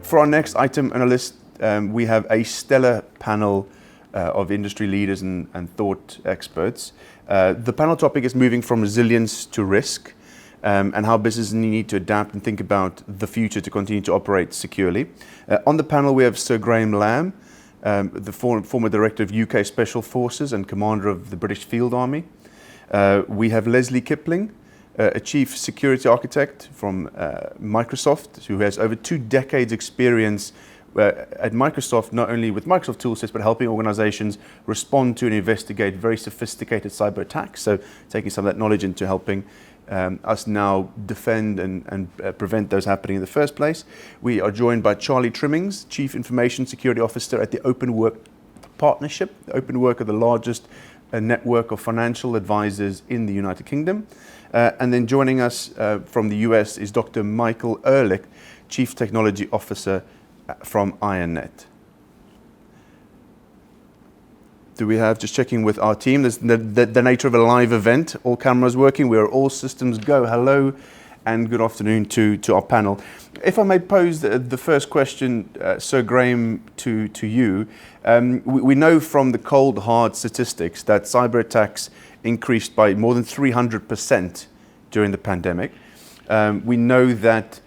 For our next item on our list, we have a stellar panel of industry leaders and thought experts. The panel topic is moving from resilience to risk, and how businesses need to adapt and think about the future to continue to operate securely. On the panel, we have Sir Graeme, the former director of UK Special Forces and commander of the British Field Army. We have Leslie Kipling, a chief security architect from Microsoft, who has over 2 decades experience at Microsoft, not only with Microsoft toolsets, but helping organizations respond to and investigate very sophisticated cyber attacks. So taking some of that knowledge into helping us now defend and prevent those happening in the first place. We are joined by Charlie Trimmings, Chief Information Security Officer at the Open Work Partnership. Open Work are the largest network of financial advisors in the United Kingdom. And then joining us from the US is Dr. Michael Ehrlich, Chief Technology Officer from IronNet. Do we have, just checking with our team, there's the nature of a live event, all cameras working, we are all systems go. Hello and good afternoon to our panel. If I may pose the first question, Sir Graeme, to you. We know from the cold hard statistics that cyber attacks increased by more than 300% during the pandemic. We know that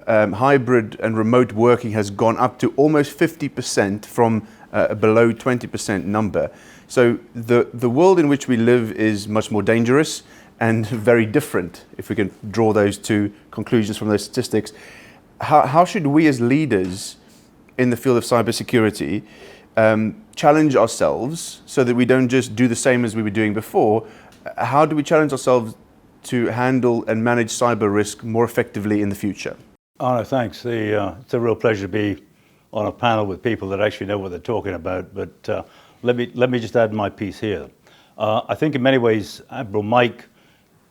hybrid and remote working has gone up to almost 50% from a below 20% number. So the world in which we live is much more dangerous and very different, if we can draw those 2 conclusions from those statistics. How should we as leaders in the field of cybersecurity challenge ourselves so that we don't just do the same as we were doing before? How do we challenge ourselves to handle and manage cyber risk more effectively in the future? Arno, thanks. It's a real pleasure to be on a panel with people that actually know what they're talking about. But let me just add my piece here. I think in many ways, Admiral Mike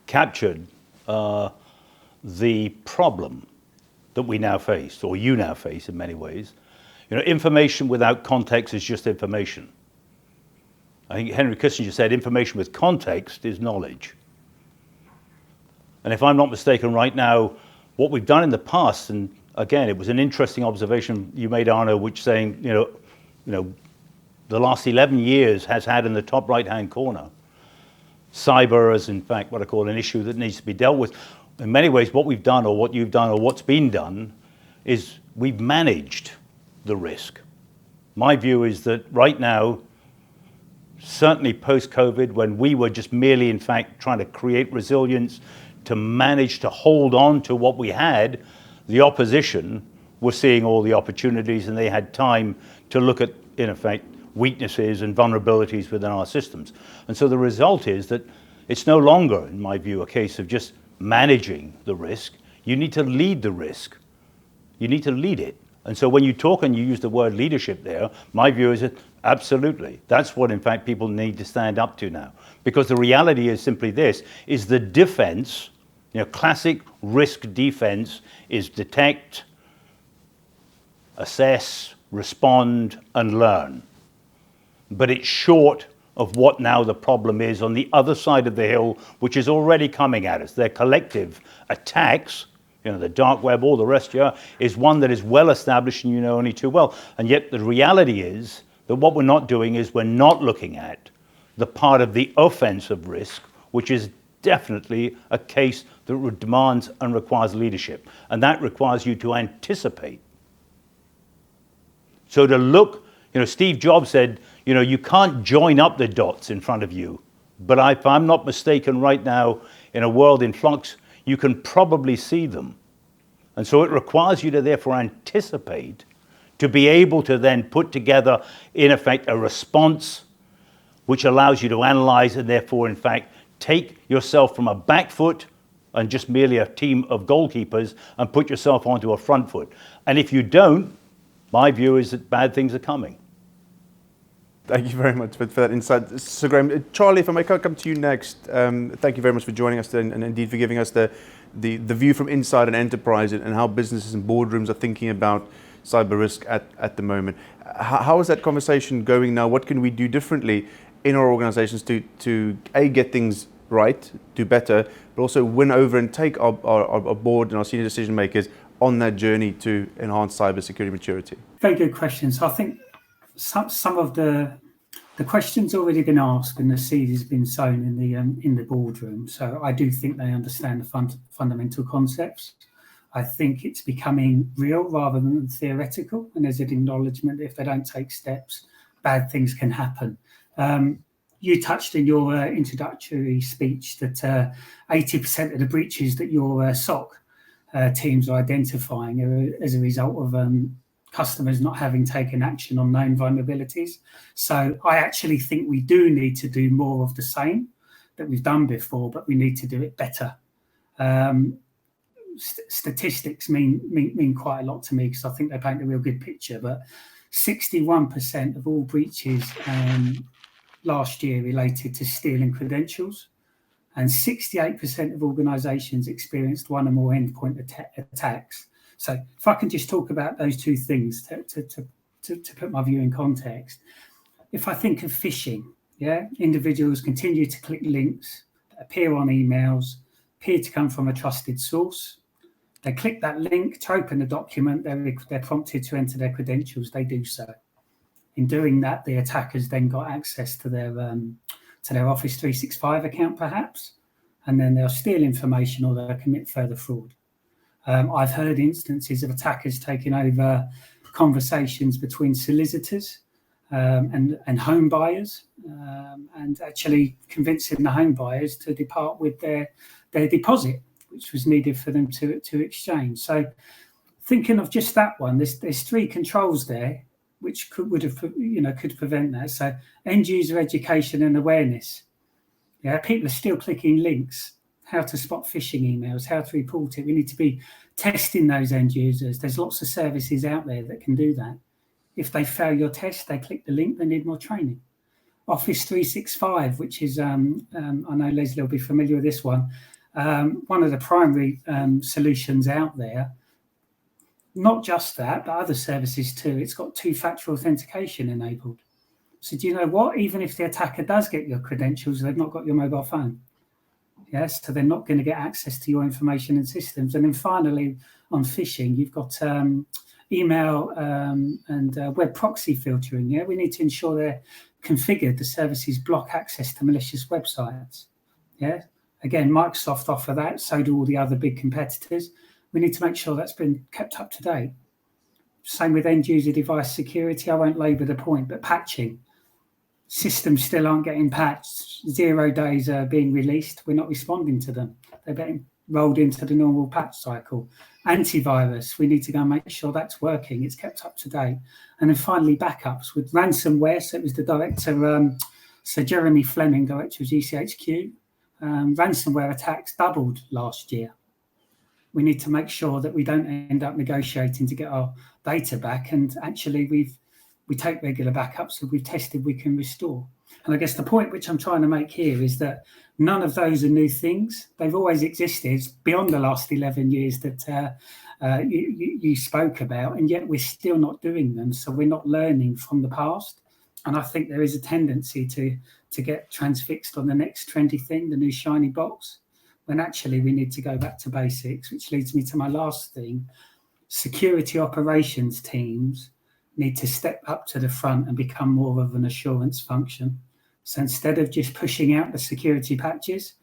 captured the problem that we now face, or you now face in many ways. You know, information without context is just information. I think Henry Kissinger said information with context is knowledge. And if I'm not mistaken right now, what we've done in the past, and again, it was an interesting observation you made, Arno, which saying, you know, the last 11 years has had in the top right-hand corner, cyber as in fact what I call an issue that needs to be dealt with. In many ways, what we've done or what you've done or what's been done is we've managed the risk. My view is that right now, certainly post-COVID, when we were just merely in fact trying to create resilience to manage to hold on to what we had, the opposition were seeing all the opportunities and they had time to look at, in effect, weaknesses and vulnerabilities within our systems. And so the result is that it's no longer, in my view, a case of just managing the risk. You need to lead the risk. You need to lead it. And so when you talk and you use the word leadership there, my view is that absolutely, that's what in fact people need to stand up to now. Because the reality is simply this, is the defense, you know, classic risk defense is detect, assess, respond, and learn. But it's short of what now the problem is on the other side of the hill, which is already coming at us. Their collective attacks, you know, the dark web, all the rest here, is one that is well established and you know only too well. And yet the reality is that what we're not doing is we're not looking at the part of the offensive risk, which is definitely a case that demands and requires leadership. And that requires you to anticipate. So to look, you know, Steve Jobs said, you know, you can't join up the dots in front of you. But if I'm not mistaken right now, in a world in flux, you can probably see them. And so it requires you to therefore anticipate, to be able to then put together, in effect, a response which allows you to analyze and therefore, in fact, take yourself from a back foot and just merely a team of goalkeepers and put yourself onto a front foot. And if you don't, my view is that bad things are coming. Thank you very much for that insight, Sir Graeme. Charlie, if I may come to you next, thank you very much for joining us today and indeed for giving us the view from inside an enterprise and how businesses and boardrooms are thinking about cyber risk at the moment. How is that conversation going now? What can we do differently in our organizations to A, get things right, do better, but also win over and take our board and our senior decision makers on that journey to enhance cybersecurity maturity? Very good question. So I think some of the questions already been asked and the seed has been sown in the boardroom. So I do think they understand the fundamental concepts. I think it's becoming real rather than theoretical, and there's an acknowledgement that if they don't take steps, bad things can happen. You touched in your introductory speech that 80% of the breaches that your SOC teams are identifying are as a result of customers not having taken action on known vulnerabilities. So I actually think we do need to do more of the same that we've done before, but we need to do it better. Statistics mean quite a lot to me because I think they paint a real good picture, but 61% of all breaches last year related to stealing credentials, and 68% of organisations experienced one or more endpoint attacks. So if I can just talk about those two things to put my view in context. If I think of phishing, individuals continue to click links that appear on emails, appear to come from a trusted source. They click that link to open the document, they're prompted to enter their credentials, they do so. In doing that, the attackers then got access to their Office 365 account perhaps, and then they'll steal information or they'll commit further fraud. I've heard instances of attackers taking over conversations between solicitors and home buyers, and actually convincing the home buyers to depart with their deposit, which was needed for them to exchange. So thinking of just that one, there's three controls there which could prevent that. So end user education and awareness. Yeah, people are still clicking links. How to spot phishing emails, how to report it. We need to be testing those end users. There's lots of services out there that can do that. If they fail your test, they click the link, they need more training. Office 365, which is, I know Leslie will be familiar with this one, one of the primary solutions out there. Not just that, but other services too. It's got two-factor authentication enabled. So do you know what? Even if the attacker does get your credentials, they've not got your mobile phone. Yes, so they're not going to get access to your information and systems. And then finally, on phishing, you've got email and web proxy filtering. Yeah, we need to ensure they're configured. The services block access to malicious websites. Yeah, again, Microsoft offer that. So do all the other big competitors. We need to make sure that's been kept up to date. Same with end user device security. I won't labour the point, but patching. Systems still aren't getting patched. 0 days are being released. We're not responding to them. They're getting rolled into the normal patch cycle. Antivirus, we need to go and make sure that's working. It's kept up to date. And then finally, backups with ransomware. So it was the director, Sir Jeremy Fleming, director of GCHQ. Ransomware attacks doubled last year. We need to make sure that we don't end up negotiating to get our data back. And actually, we take regular backups, so we've tested we can restore. And I guess the point which I'm trying to make here is that none of those are new things. They've always existed beyond the last 11 years that you spoke about, and yet we're still not doing them. So we're not learning from the past. And I think there is a tendency to get transfixed on the next trendy thing, the new shiny box, when actually we need to go back to basics, which leads me to my last thing. Security operations teams need to step up to the front and become more of an assurance function. So instead of just pushing out the security patches,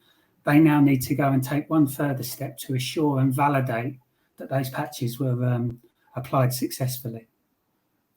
they now need to go and take one further step to assure and validate that those patches were applied successfully.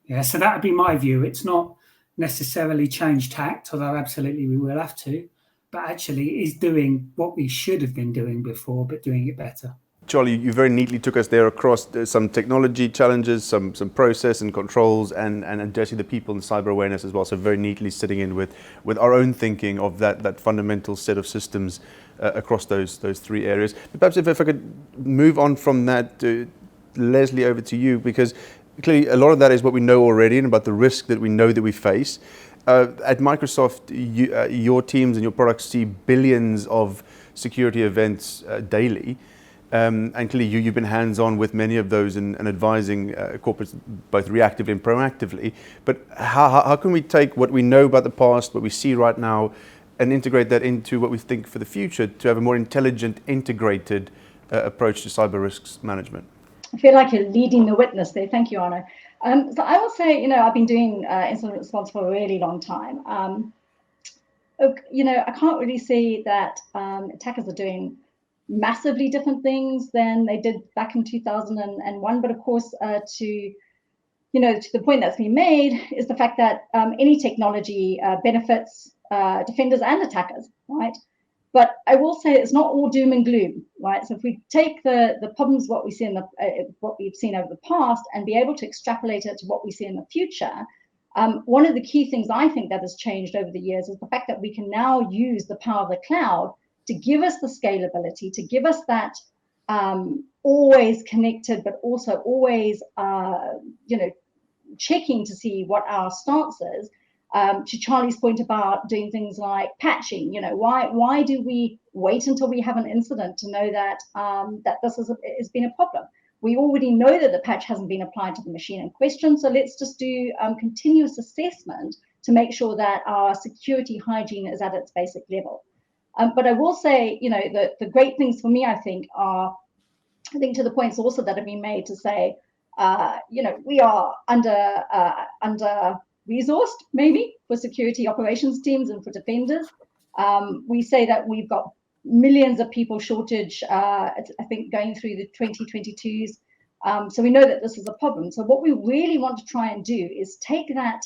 Yeah, so that would be my view. It's not necessarily change tact, although absolutely we will have to, but actually is doing what we should have been doing before, but doing it better. Charlie, you very neatly took us there across some technology challenges, some process and controls, and actually the people and cyber awareness as well. So very neatly sitting in with our own thinking of that fundamental set of systems across those three areas. But perhaps if I could move on from that, Leslie, over to you, because clearly a lot of that is what we know already and about the risk that we know that we face. At Microsoft, your teams and your products see billions of security events daily. And clearly you've been hands-on with many of those and advising corporates both reactively and proactively. But how can we take what we know about the past, what we see right now, and integrate that into what we think for the future to have a more intelligent, integrated approach to cyber risks management? I feel like you're leading the witness there. Thank you, Arno. So I will say, I've been doing incident response for a really long time. I can't really say that attackers are doing massively different things than they did back in 2001. But of course, to the point that's been made is the fact that any technology benefits defenders and attackers, right? But I will say it's not all doom and gloom, right? So if we take the problems, what we see in what we've seen over the past, and be able to extrapolate it to what we see in the future, one of the key things I think that has changed over the years is the fact that we can now use the power of the cloud to give us the scalability, to give us that always connected, but also always, checking to see what our stance is. To Charlie's point about doing things like patching, why do we wait until we have an incident to know that that this has been a problem? We already know that the patch hasn't been applied to the machine in question, so let's just do continuous assessment to make sure that our security hygiene is at its basic level. But I will say, the great things for me, I think, are, to the points also that have been made to say, we are under resourced maybe for security operations teams and for defenders. We say that we've got millions of people shortage, I think, going through the 2022s. So we know that this is a problem. So what we really want to try and do is take that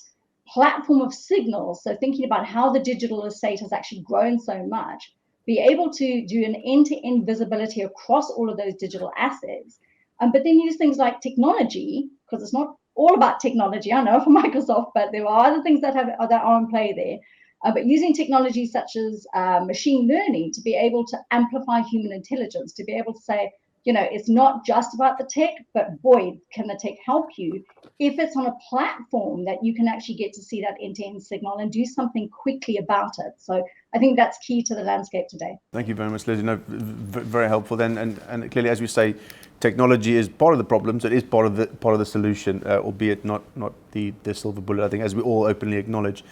platform of signals, so thinking about how the digital estate has actually grown so much, be able to do an end-to-end visibility across all of those digital assets, but then use things like technology, because it's not all about technology, I know, for Microsoft, but there are other things that are in play there. But using technology such as machine learning to be able to amplify human intelligence, to be able to say, it's not just about the tech, but boy, can the tech help you if it's on a platform that you can actually get to see that end-to-end signal and do something quickly about it. So I think that's key to the landscape today. Thank you very much, Liz. Very helpful then. And clearly, as we say, technology is part of the problem, so it is part of the solution, albeit not the silver bullet, I think, as we all openly acknowledge.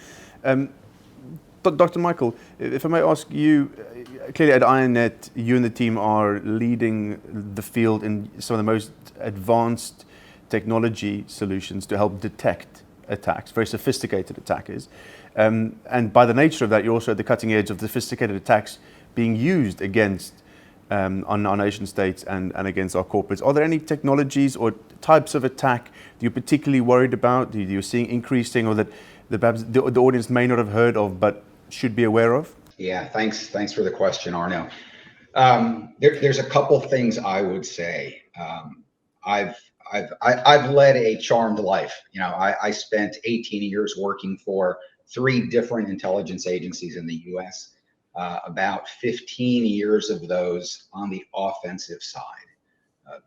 But Dr. Michael, if I may ask you, clearly at IronNet, you and the team are leading the field in some of the most advanced technology solutions to help detect attacks, very sophisticated attackers. And by the nature of that, you're also at the cutting edge of sophisticated attacks being used against on our nation states and against our corporates. Are there any technologies or types of attack that you're particularly worried about, that you're seeing increasing, or that perhaps the audience may not have heard of but should be aware of? Yeah, thanks for the question, Arno. There's a couple things I would say. I've led a charmed life. I spent 18 years working for 3 different intelligence agencies in the U.S. About 15 years of those on the offensive side,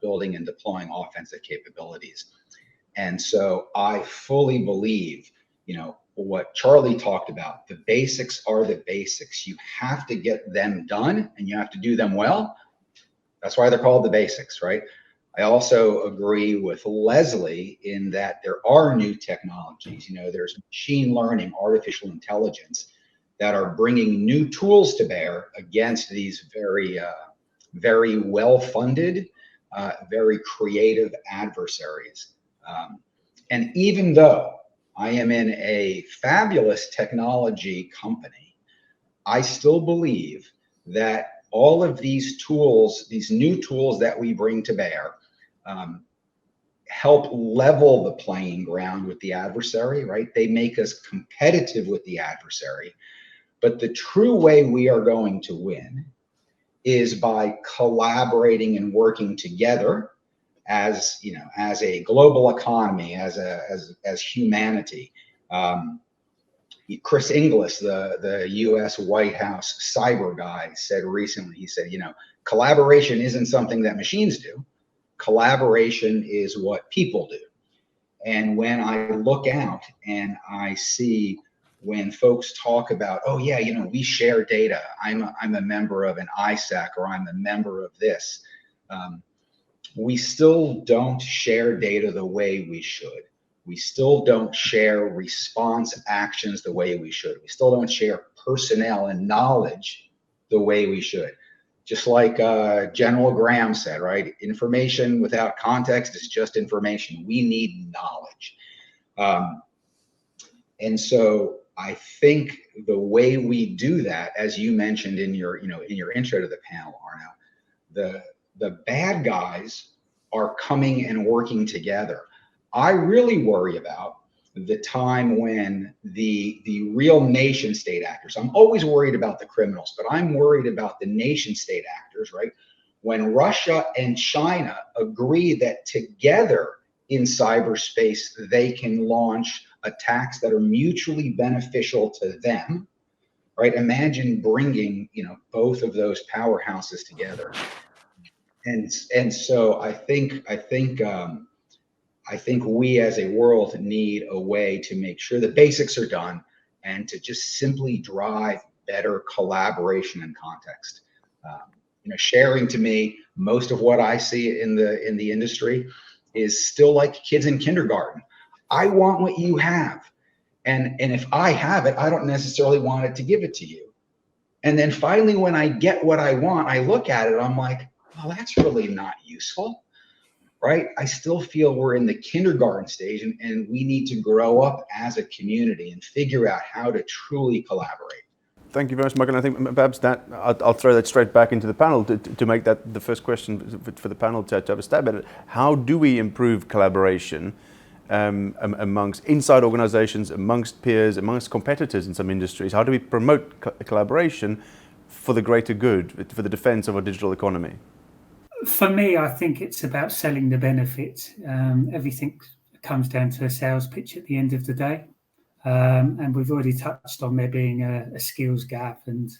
building and deploying offensive capabilities. And so I fully believe, what Charlie talked about, the basics are the basics. You have to get them done and you have to do them well. That's why they're called the basics, right? I also agree with Leslie in that there are new technologies. There's machine learning, artificial intelligence that are bringing new tools to bear against these very, very well-funded, very creative adversaries. And even though I am in a fabulous technology company, I still believe that all of these tools, these new tools that we bring to bear, help level the playing ground with the adversary, right? They make us competitive with the adversary. But the true way we are going to win is by collaborating and working together as a global economy, as humanity. Chris Inglis, the U.S. White House cyber guy, said recently, he said, collaboration isn't something that machines do. Collaboration is what people do. And when I look out and I see when folks talk about, oh yeah, we share data, I'm a member of an ISAC, or I'm a member of this, we still don't share data the way we should. We still don't share response actions the way we should. We still don't share personnel and knowledge the way we should. just like General Graeme said, right? Information without context is just information. We need knowledge. And so I think the way we do that, as you mentioned in your, in your intro to the panel, Arno, the bad guys are coming and working together. I really worry about the time when the real nation state actors, I'm always worried about the criminals, but I'm worried about the nation state actors, right? When Russia and China agree that together in cyberspace, they can launch attacks that are mutually beneficial to them, right? Imagine bringing, both of those powerhouses together. And so I think we as a world need a way to make sure the basics are done and to just simply drive better collaboration and context. Sharing, to me, most of what I see in the industry is still like kids in kindergarten. I want what you have. And if I have it, I don't necessarily want it to give it to you. And then finally, when I get what I want, I look at it, I'm like, well, that's really not useful, right? I still feel we're in the kindergarten stage, and we need to grow up as a community and figure out how to truly collaborate. Thank you very much, Michael. I think perhaps that I'll throw that straight back into the panel to make that the first question for the panel to have a stab at it. How do we improve collaboration amongst inside organizations, amongst peers, amongst competitors in some industries? How do we promote collaboration for the greater good, for the defense of our digital economy? For me, I think it's about selling the benefit. Everything comes down to a sales pitch at the end of the day. And we've already touched on there being a skills gap, and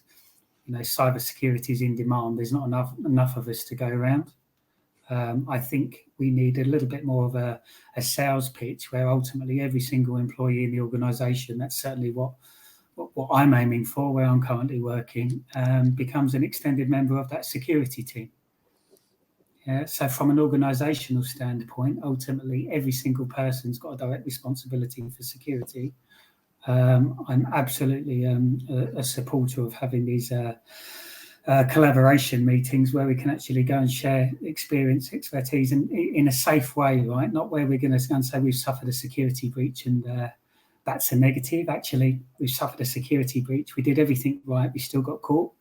cyber security is in demand. There's not enough of us to go around. I think we need a little bit more of a sales pitch where ultimately every single employee in the organisation, that's certainly what I'm aiming for, where I'm currently working, becomes an extended member of that security team. So from an organisational standpoint, ultimately every single person's got a direct responsibility for security. I'm absolutely a supporter of having these collaboration meetings where we can actually go and share experience, expertise, and in a safe way, right? Not where we're going to go and say we've suffered a security breach and that's a negative. Actually, we've suffered a security breach. We did everything right. We still got caught.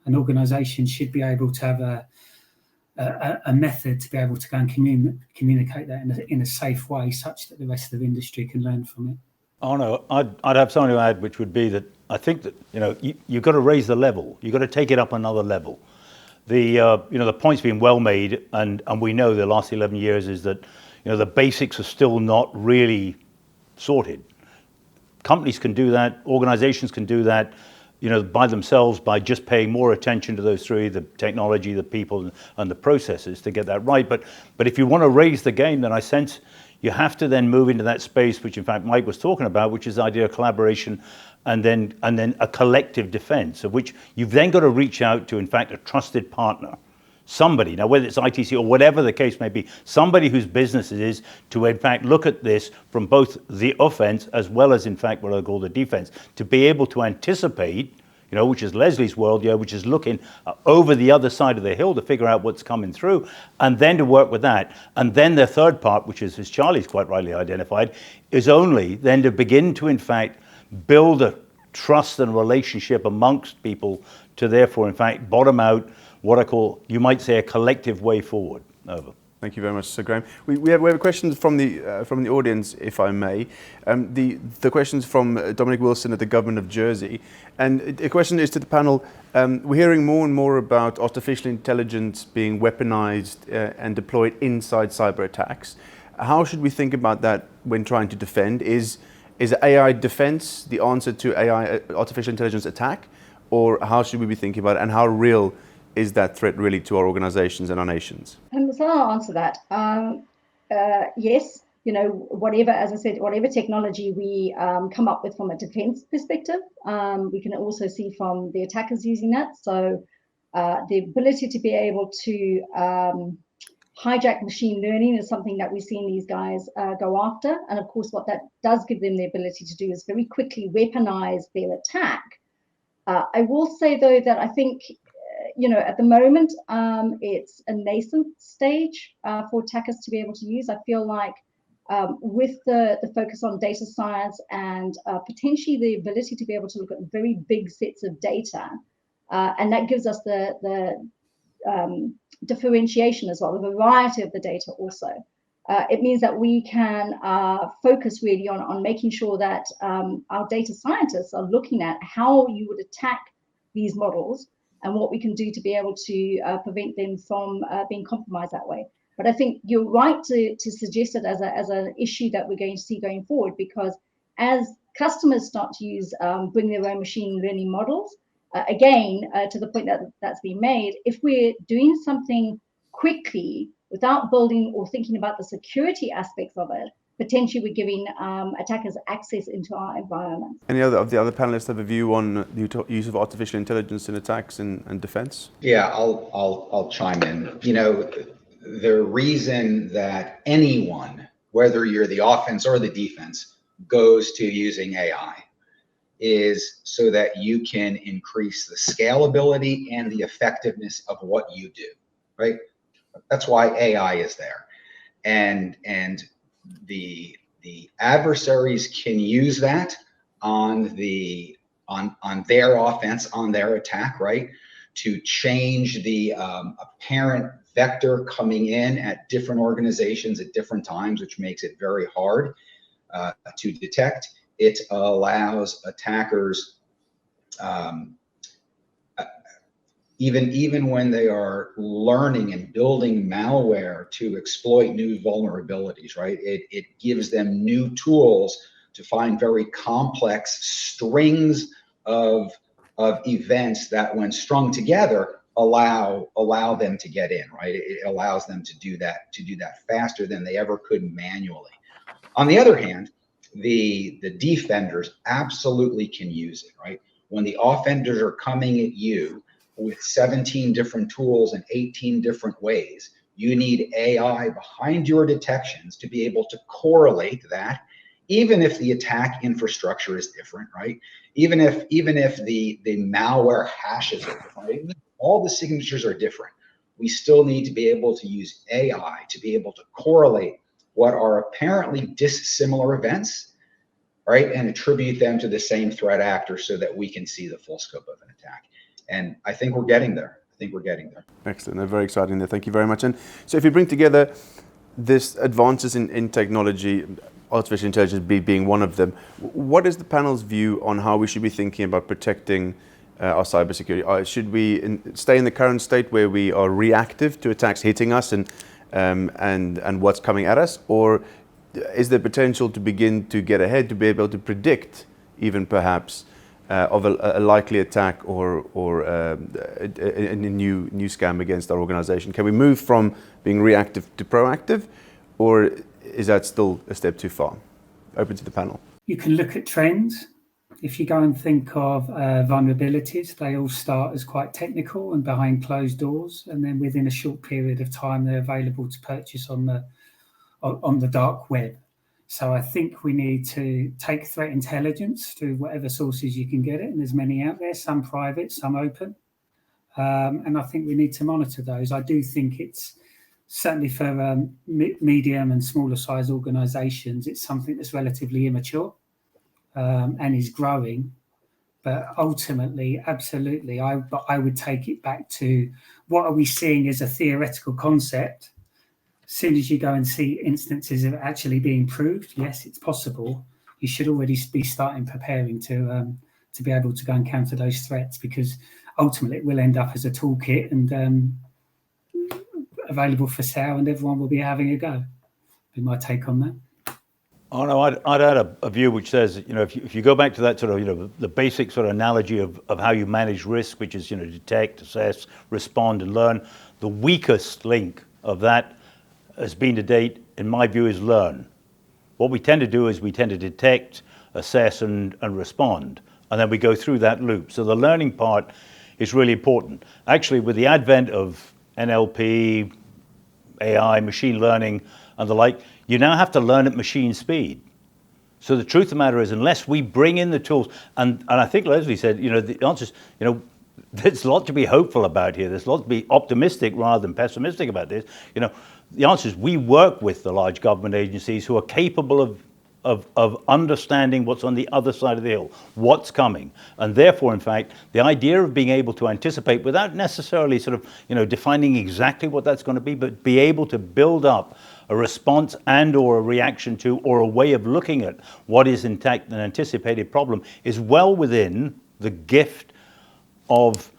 An organisation should be able to have a method to be able to go and communicate that in a safe way, such that the rest of the industry can learn from it. Arno, I'd have something to add, which would be that I think that you've got to raise the level. You've got to take it up another level. The point's been well made, and we know the last 11 years is that the basics are still not really sorted. Companies can do that. Organizations can do that. By themselves, by just paying more attention to those three, the technology, the people, and the processes to get that right. But if you want to raise the game, then I sense you have to then move into that space, which in fact Mike was talking about, which is the idea of collaboration and then a collective defense, of which you've then got to reach out to, in fact, a trusted partner. Somebody, now whether it's ITC or whatever the case may be, somebody whose business it is to in fact look at this from both the offense as well as in fact what I call the defense, to be able to anticipate, which is Leslie's world, which is looking over the other side of the hill to figure out what's coming through, and then to work with that. And then the third part, which is, as Charlie's quite rightly identified, is only then to begin to in fact build a trust and relationship amongst people to therefore in fact bottom out what I call, you might say, a collective way forward. Over. Thank you very much, Sir Graeme. We have questions from the audience, if I may. The questions from Dominic Wilson at the Government of Jersey, and the question is to the panel. We're hearing more and more about artificial intelligence being weaponized and deployed inside cyber attacks. How should we think about that when trying to defend? Is AI defense the answer to AI artificial intelligence attack, or how should we be thinking about it, and how real is that threat really to our organizations and our nations? So I'll answer that. Yes, whatever, as I said, whatever technology we come up with from a defense perspective, we can also see from the attackers using that. So the ability to be able to hijack machine learning is something that we've seen these guys go after. And of course, what that does give them the ability to do is very quickly weaponize their attack. I will say, though, that I think at the moment, it's a nascent stage for attackers to be able to use. I feel like with the focus on data science and potentially the ability to be able to look at very big sets of data, and that gives us the differentiation as well, the variety of the data also. It means that we can focus really on making sure that our data scientists are looking at how you would attack these models and what we can do to be able to prevent them from being compromised that way. But I think you're right to suggest it as an issue that we're going to see going forward, because as customers start to bring their own machine learning models, again, to the point that's been made, if we're doing something quickly without building or thinking about the security aspects of it, potentially we're giving attackers access into our environment. Any of the other panelists have a view on the use of artificial intelligence in attacks and defense? Yeah, I'll chime in. The reason that anyone, whether you're the offense or the defense, goes to using AI is so that you can increase the scalability and the effectiveness of what you do, right? That's why AI is there. And the adversaries can use that on their offense, on their attack, right? To change the apparent vector coming in at different organizations at different times, which makes it very hard to detect. It allows attackers, even when they are learning and building malware to exploit new vulnerabilities, right? It gives them new tools to find very complex strings of events that, when strung together, allow them to get in, right? It allows them to do that faster than they ever could manually. On the other hand, the defenders absolutely can use it, right? When the offenders are coming at you with 17 different tools in 18 different ways, you need AI behind your detections to be able to correlate that, even if the attack infrastructure is different, right? Even if the malware hashes are different, right? All the signatures are different. We still need to be able to use AI to be able to correlate what are apparently dissimilar events, right? And attribute them to the same threat actor so that we can see the full scope of an attack. And I think we're getting there. Excellent. They're very exciting there. Thank you very much. And so if you bring together this advances in technology, artificial intelligence being one of them, what is the panel's view on how we should be thinking about protecting our cybersecurity? Should we stay in the current state where we are reactive to attacks hitting us and what's coming at us? Or is there potential to begin to get ahead, to be able to predict even perhaps of a likely attack or a new scam against our organization? Can we move from being reactive to proactive, or is that still a step too far? Open to the panel. You can look at trends. If you go and think of vulnerabilities, they all start as quite technical and behind closed doors, and then within a short period of time, they're available to purchase on the dark web. So I think we need to take threat intelligence through whatever sources you can get it, and there's many out there, some private, some open. And I think we need to monitor those. I do think it's certainly for medium and smaller size organizations, it's something that's relatively immature and is growing. But ultimately, absolutely, I would take it back to what are we seeing as a theoretical concept. As soon as you go and see instances of it actually being proved, yes, it's possible. You should already be starting preparing to be able to go and counter those threats, because ultimately it will end up as a toolkit and available for sale, and everyone will be having a go. Be my take on that. Oh no, I'd add a view which says, if you go back to that sort of, the basic sort of analogy of how you manage risk, which is, detect, assess, respond, and learn, the weakest link of that has been to date, in my view, is learn. What we tend to do is we tend to detect, assess, and respond, and then we go through that loop. So the learning part is really important. Actually, with the advent of NLP, AI, machine learning, and the like, you now have to learn at machine speed. So the truth of the matter is, unless we bring in the tools, and I think Leslie said, the answer is, there's a lot to be hopeful about here. There's a lot to be optimistic rather than pessimistic about this. You know, the answer is we work with the large government agencies who are capable of understanding what's on the other side of the hill, what's coming. And therefore, in fact, the idea of being able to anticipate without necessarily sort of, you know, defining exactly what that's going to be, but be able to build up a response and or a reaction to or a way of looking at what is in fact an anticipated problem is well within the gift of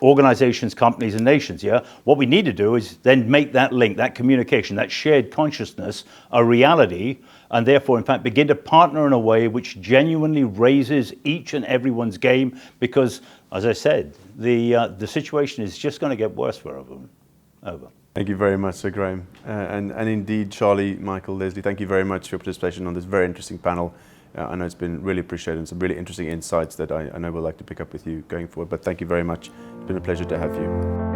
organizations, companies, and nations. Yeah, what we need to do is then make that link, that communication, that shared consciousness a reality, and therefore, in fact, begin to partner in a way which genuinely raises each and everyone's game. Because, as I said, the situation is just going to get worse for everyone. Over. Thank you very much, Sir Graeme. And indeed, Charlie, Michael, Leslie, thank you very much for your participation on this very interesting panel. I know it's been really appreciated and some really interesting insights that I know we'll like to pick up with you going forward. But thank you very much. It's been a pleasure to have you.